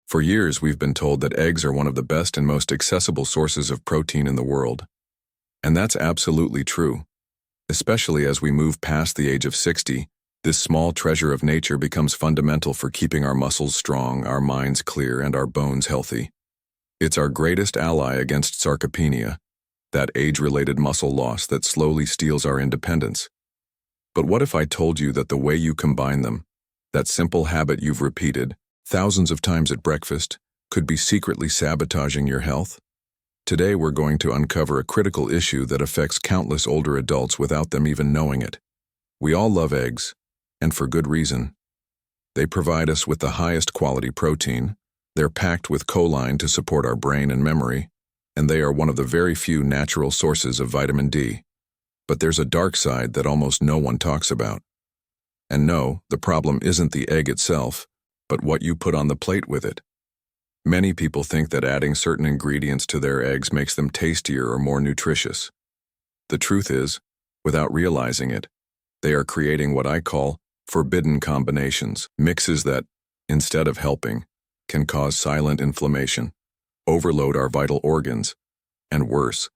For years, we've been told that eggs are one of the best and most accessible sources of protein in the world. And that's absolutely true. Especially as we move past the age of 60, this small treasure of nature becomes fundamental for keeping our muscles strong, our minds clear, and our bones healthy. It's our greatest ally against sarcopenia, that age-related muscle loss that slowly steals our independence. But what if I told you that the way you combine them, that simple habit you've repeated thousands of times at breakfast, could be secretly sabotaging your health? Today we're going to uncover a critical issue that affects countless older adults without them even knowing it. We all love eggs, and for good reason. They provide us with the highest quality protein, they're packed with choline to support our brain and memory, and they are one of the very few natural sources of vitamin D. But there's a dark side that almost no one talks about. And no, the problem isn't the egg itself, but what you put on the plate with it. Many people think that adding certain ingredients to their eggs makes them tastier or more nutritious. The truth is, without realizing it, they are creating what I call forbidden combinations, mixes that, instead of helping, can cause silent inflammation, overload our vital organs, and worse,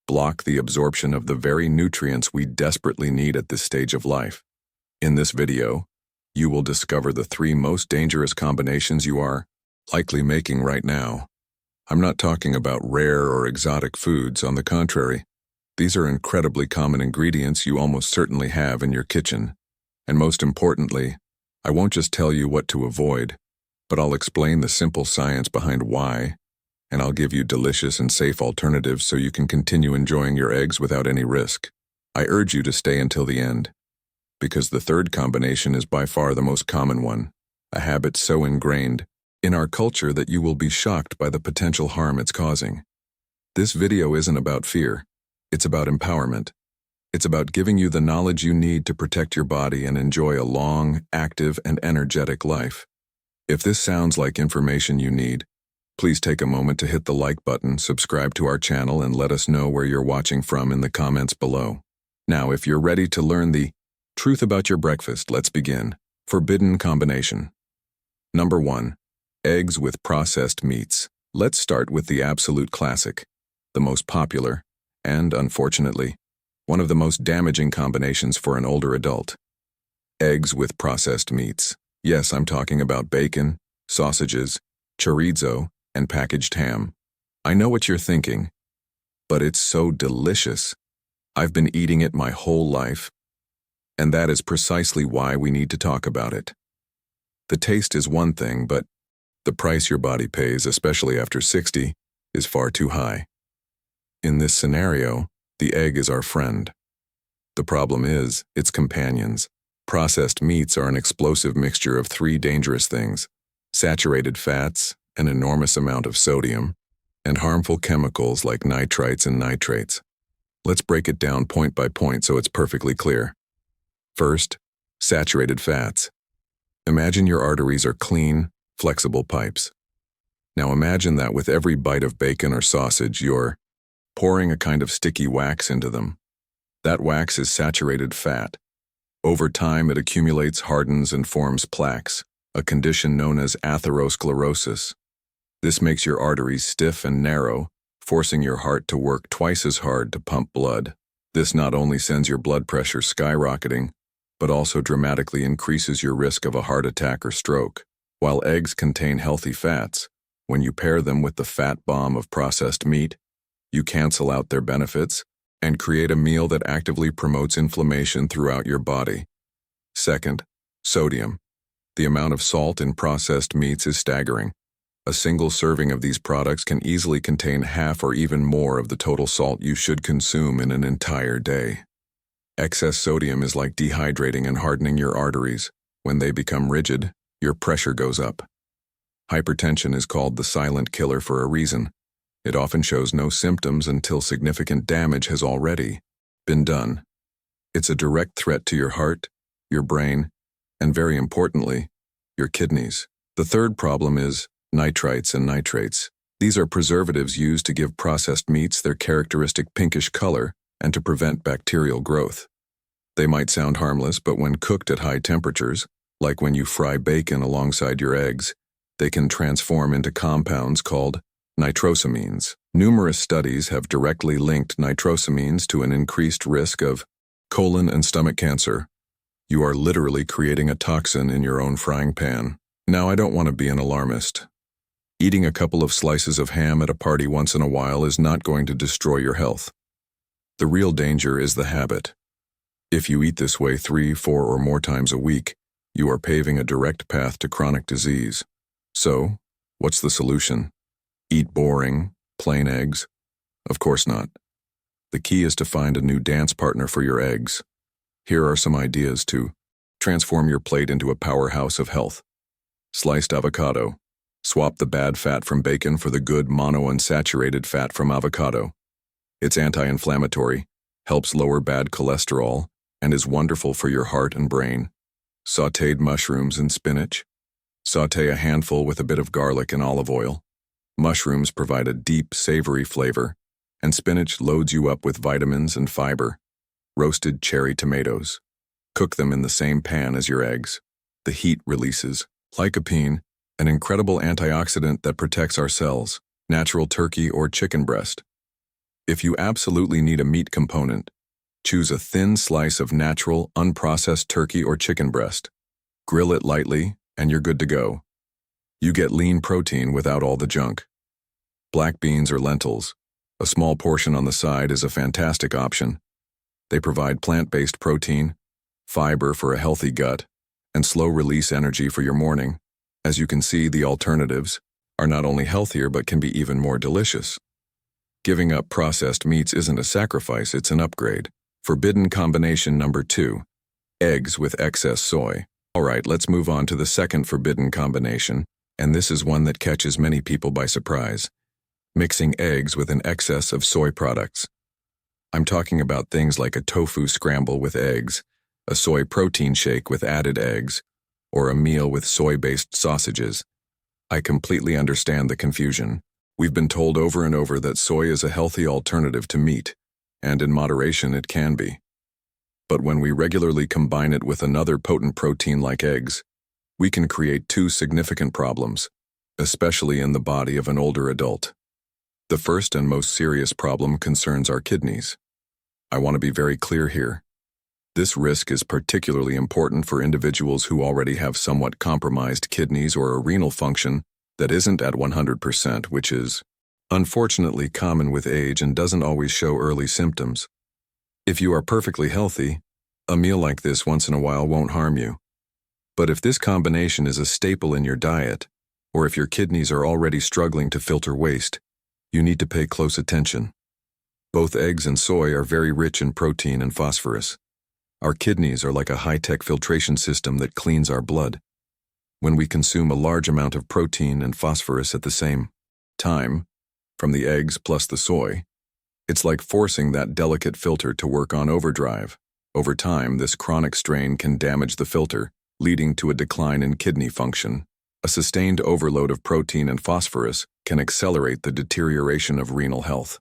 block the absorption of the very nutrients we desperately need at this stage of life. In this video, you will discover the 3 most dangerous combinations you are likely making right now. I'm not talking about rare or exotic foods, on the contrary. These are incredibly common ingredients you almost certainly have in your kitchen. And most importantly, I won't just tell you what to avoid, but I'll explain the simple science behind why, and I'll give you delicious and safe alternatives so you can continue enjoying your eggs without any risk. I urge you to stay until the end, because the 3rd combination is by far the most common one, a habit so ingrained in our culture that you will be shocked by the potential harm it's causing. This video isn't about fear, it's about empowerment. It's about giving you the knowledge you need to protect your body and enjoy a long, active, and energetic life. If this sounds like information you need, please take a moment to hit the like button, subscribe to our channel, and let us know where you're watching from in the comments below. Now, if you're ready to learn the truth about your breakfast, let's begin. Forbidden combination. Number 1. Eggs with processed meats. Let's start with the absolute classic, the most popular, and, unfortunately, one of the most damaging combinations for an older adult. Eggs with processed meats. Yes, I'm talking about bacon, sausages, chorizo, and packaged ham. I know what you're thinking, but it's so delicious. I've been eating it my whole life, and that is precisely why we need to talk about it. The taste is one thing, but the price your body pays, especially after 60, is far too high. In this scenario, the egg is our friend. The problem is its companions. Processed meats are an explosive mixture of 3 dangerous things: saturated fats, an enormous amount of sodium, and harmful chemicals like nitrites and nitrates. Let's break it down point by point so it's perfectly clear. First, saturated fats. Imagine your arteries are clean, flexible pipes. Now imagine that with every bite of bacon or sausage, you're pouring a kind of sticky wax into them. That wax is saturated fat. Over time, it accumulates, hardens, and forms plaques, a condition known as atherosclerosis. This makes your arteries stiff and narrow, forcing your heart to work twice as hard to pump blood. This not only sends your blood pressure skyrocketing, but also dramatically increases your risk of a heart attack or stroke. While eggs contain healthy fats, when you pair them with the fat bomb of processed meat, you cancel out their benefits and create a meal that actively promotes inflammation throughout your body. Second, sodium. The amount of salt in processed meats is staggering. A single serving of these products can easily contain half or even more of the total salt you should consume in an entire day. Excess sodium is like dehydrating and hardening your arteries. When they become rigid, your pressure goes up. Hypertension is called the silent killer for a reason. It often shows no symptoms until significant damage has already been done. It's a direct threat to your heart, your brain, and very importantly, your kidneys. The 3rd problem is nitrites and nitrates. These are preservatives used to give processed meats their characteristic pinkish color and to prevent bacterial growth. They might sound harmless, but when cooked at high temperatures, like when you fry bacon alongside your eggs, They can transform into compounds called nitrosamines. Numerous studies have directly linked nitrosamines to an increased risk of colon and stomach cancer. You are literally creating a toxin in your own frying pan. Now, I don't want to be an alarmist. Eating a couple of slices of ham at a party once in a while is not going to destroy your health. The real danger is the habit. If you eat this way 3, 4, or more times a week, you are paving a direct path to chronic disease. So, what's the solution? Eat boring, plain eggs? Of course not. The key is to find a new dance partner for your eggs. Here are some ideas to transform your plate into a powerhouse of health. Sliced avocado. Swap the bad fat from bacon for the good monounsaturated fat from avocado. It's anti-inflammatory, helps lower bad cholesterol, and is wonderful for your heart and brain. Sautéed mushrooms and spinach. Sauté a handful with a bit of garlic and olive oil. Mushrooms provide a deep, savory flavor, and spinach loads you up with vitamins and fiber. Roasted cherry tomatoes. Cook them in the same pan as your eggs. The heat releases lycopene, an incredible antioxidant that protects our cells. Natural turkey or chicken breast. If you absolutely need a meat component, choose a thin slice of natural, unprocessed turkey or chicken breast. Grill it lightly, and you're good to go. You get lean protein without all the junk. Black beans or lentils. A small portion on the side is a fantastic option. They provide plant-based protein, fiber for a healthy gut, and slow-release energy for your morning. As you can see, the alternatives are not only healthier but can be even more delicious. Giving up processed meats isn't a sacrifice, it's an upgrade. Forbidden combination number 2. Eggs with excess soy. Alright, let's move on to the second forbidden combination, and this is one that catches many people by surprise. Mixing eggs with an excess of soy products. I'm talking about things like a tofu scramble with eggs, a soy protein shake with added eggs, or a meal with soy-based sausages. I completely understand the confusion. We've been told over and over that soy is a healthy alternative to meat, and in moderation it can be. But when we regularly combine it with another potent protein like eggs, we can create 2 significant problems, especially in the body of an older adult. The first and most serious problem concerns our kidneys. I want to be very clear here. This risk is particularly important for individuals who already have somewhat compromised kidneys or a renal function that isn't at 100%, which is, unfortunately, common with age and doesn't always show early symptoms. If you are perfectly healthy, a meal like this once in a while won't harm you. But if this combination is a staple in your diet, or if your kidneys are already struggling to filter waste, you need to pay close attention. Both eggs and soy are very rich in protein and phosphorus. Our kidneys are like a high-tech filtration system that cleans our blood. When we consume a large amount of protein and phosphorus at the same time, from the eggs plus the soy, it's like forcing that delicate filter to work on overdrive. Over time, this chronic strain can damage the filter, leading to a decline in kidney function. A sustained overload of protein and phosphorus can accelerate the deterioration of renal health.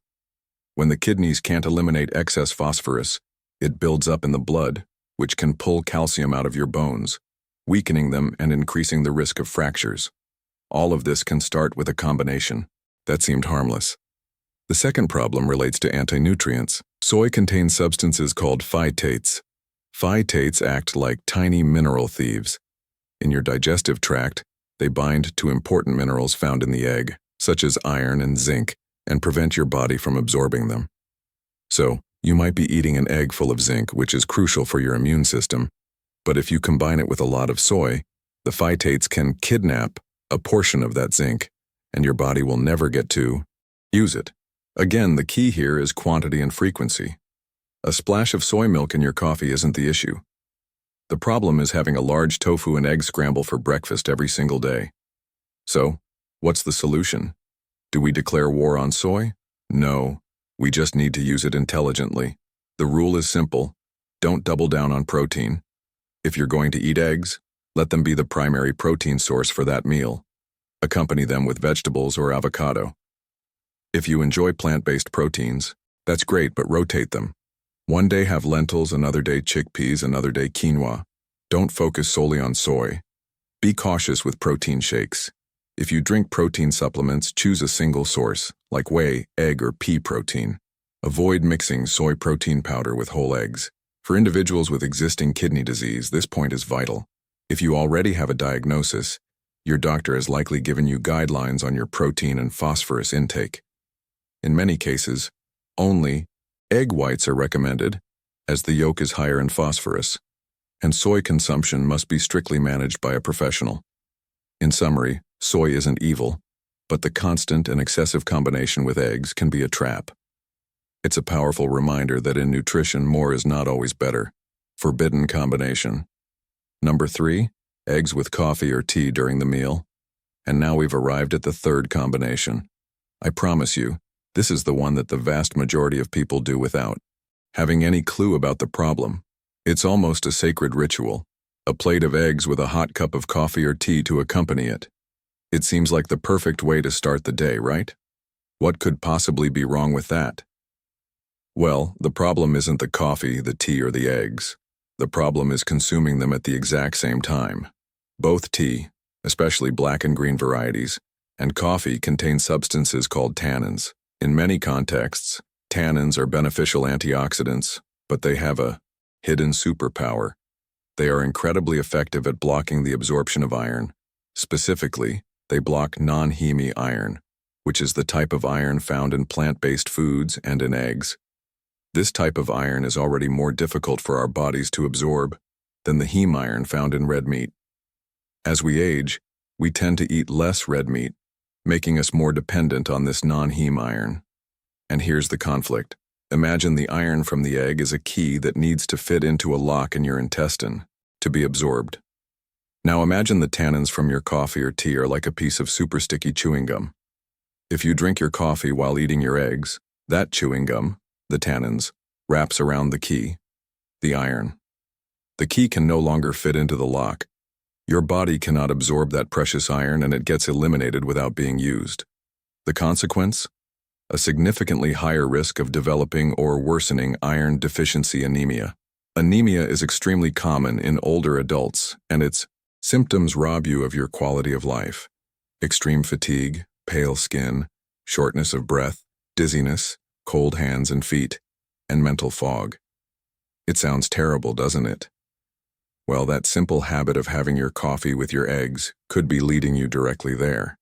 When the kidneys can't eliminate excess phosphorus, it builds up in the blood, which can pull calcium out of your bones, weakening them and increasing the risk of fractures. All of this can start with a combination. That seemed harmless. The second problem relates to anti-nutrients. Soy contains substances called phytates. Phytates act like tiny mineral thieves. In your digestive tract, they bind to important minerals found in the egg, such as iron and zinc, and prevent your body from absorbing them. So, you might be eating an egg full of zinc, which is crucial for your immune system, but if you combine it with a lot of soy, the phytates can kidnap a portion of that zinc, and your body will never get to use it. Again, the key here is quantity and frequency. A splash of soy milk in your coffee isn't the issue. The problem is having a large tofu and egg scramble for breakfast every single day. So, what's the solution? Do we declare war on soy? No, we just need to use it intelligently. The rule is simple. Don't double down on protein. If you're going to eat eggs, let them be the primary protein source for that meal. Accompany them with vegetables or avocado. If you enjoy plant-based proteins, that's great, but rotate them. One day have lentils, another day chickpeas, another day quinoa. Don't focus solely on soy. Be cautious with protein shakes. If you drink protein supplements, choose a single source, like whey, egg, or pea protein. Avoid mixing soy protein powder with whole eggs. For individuals with existing kidney disease, this point is vital. If you already have a diagnosis, your doctor has likely given you guidelines on your protein and phosphorus intake. In many cases, only egg whites are recommended, as the yolk is higher in phosphorus, and soy consumption must be strictly managed by a professional. In summary, soy isn't evil, but the constant and excessive combination with eggs can be a trap. It's a powerful reminder that in nutrition, more is not always better. Forbidden combination. Number 3, eggs with coffee or tea during the meal. And now we've arrived at the third combination. I promise you, this is the one that the vast majority of people do without having any clue about the problem. It's almost a sacred ritual, a plate of eggs with a hot cup of coffee or tea to accompany it. It seems like the perfect way to start the day, right? What could possibly be wrong with that? Well, the problem isn't the coffee, the tea, or the eggs. The problem is consuming them at the exact same time. Both tea, especially black and green varieties, and coffee contain substances called tannins. In many contexts, tannins are beneficial antioxidants, but they have a hidden superpower. They are incredibly effective at blocking the absorption of iron. Specifically, they block non-heme iron, which is the type of iron found in plant-based foods and in eggs. This type of iron is already more difficult for our bodies to absorb than the heme iron found in red meat. As we age, we tend to eat less red meat, making us more dependent on this non-heme iron. And here's the conflict. Imagine the iron from the egg is a key that needs to fit into a lock in your intestine to be absorbed. Now imagine the tannins from your coffee or tea are like a piece of super sticky chewing gum. If you drink your coffee while eating your eggs, that chewing gum, the tannins, wraps around the key, the iron. The key can no longer fit into the lock. Your body cannot absorb that precious iron and it gets eliminated without being used. The consequence? A significantly higher risk of developing or worsening iron deficiency anemia. Anemia is extremely common in older adults, and its symptoms rob you of your quality of life. Extreme fatigue, pale skin, shortness of breath, dizziness, cold hands and feet, and mental fog. It sounds terrible, doesn't it? Well, that simple habit of having your coffee with your eggs could be leading you directly there.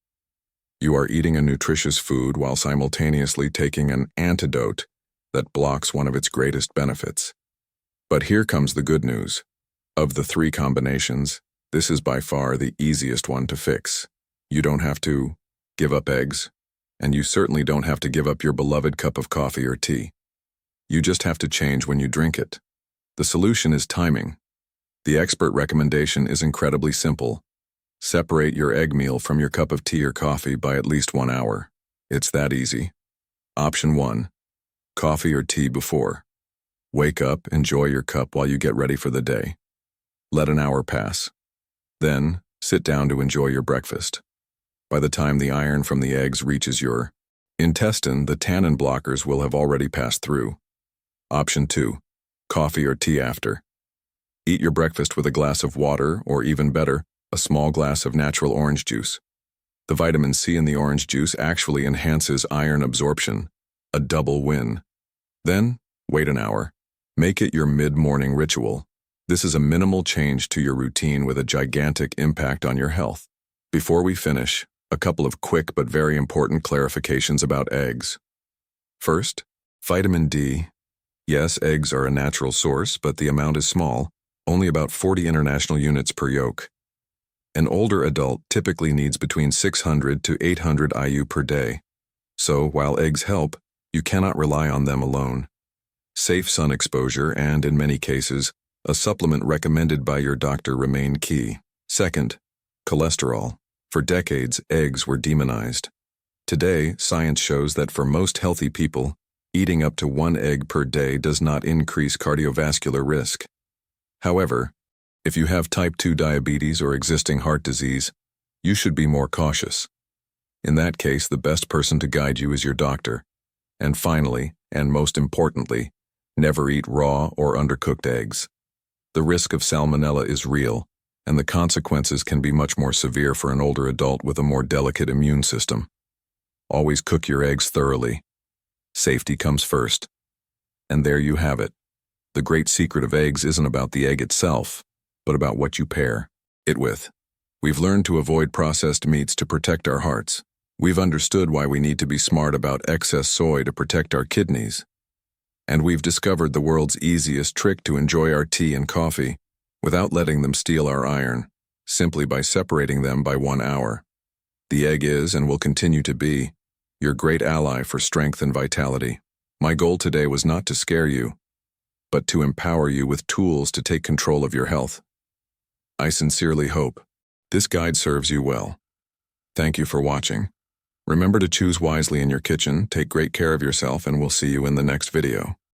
You are eating a nutritious food while simultaneously taking an antidote that blocks one of its greatest benefits. But here comes the good news. Of the 3 combinations, this is by far the easiest one to fix. You don't have to give up eggs, and you certainly don't have to give up your beloved cup of coffee or tea. You just have to change when you drink it. The solution is timing. The expert recommendation is incredibly simple. Separate your egg meal from your cup of tea or coffee by at least 1 hour. It's that easy. Option 1. Coffee or tea before. Wake up, enjoy your cup while you get ready for the day. Let an hour pass. Then, sit down to enjoy your breakfast. By the time the iron from the eggs reaches your intestine, the tannin blockers will have already passed through. Option 2. Coffee or tea after. Eat your breakfast with a glass of water, or even better, a small glass of natural orange juice. The vitamin C in the orange juice actually enhances iron absorption, a double win. Then, wait an hour. Make it your mid-morning ritual. This is a minimal change to your routine with a gigantic impact on your health. Before we finish, a couple of quick but very important clarifications about eggs. First, vitamin D. Yes, eggs are a natural source, but the amount is small, only about 40 international units per yolk. An older adult typically needs between 600 to 800 IU per day. So, while eggs help, you cannot rely on them alone. Safe sun exposure and, in many cases, a supplement recommended by your doctor remain key. Second, cholesterol. For decades, eggs were demonized. Today, science shows that for most healthy people, eating up to 1 egg per day does not increase cardiovascular risk. However, if you have type 2 diabetes or existing heart disease, you should be more cautious. In that case, the best person to guide you is your doctor. And finally, and most importantly, never eat raw or undercooked eggs. The risk of salmonella is real, and the consequences can be much more severe for an older adult with a more delicate immune system. Always cook your eggs thoroughly. Safety comes first. And there you have it. The great secret of eggs isn't about the egg itself, but about what you pair it with. We've learned to avoid processed meats to protect our hearts. We've understood why we need to be smart about excess soy to protect our kidneys. And we've discovered the world's easiest trick to enjoy our tea and coffee without letting them steal our iron, simply by separating them by 1 hour. The egg is, and will continue to be, your great ally for strength and vitality. My goal today was not to scare you, but to empower you with tools to take control of your health. I sincerely hope this guide serves you well. Thank you for watching. Remember to choose wisely in your kitchen, take great care of yourself, and we'll see you in the next video.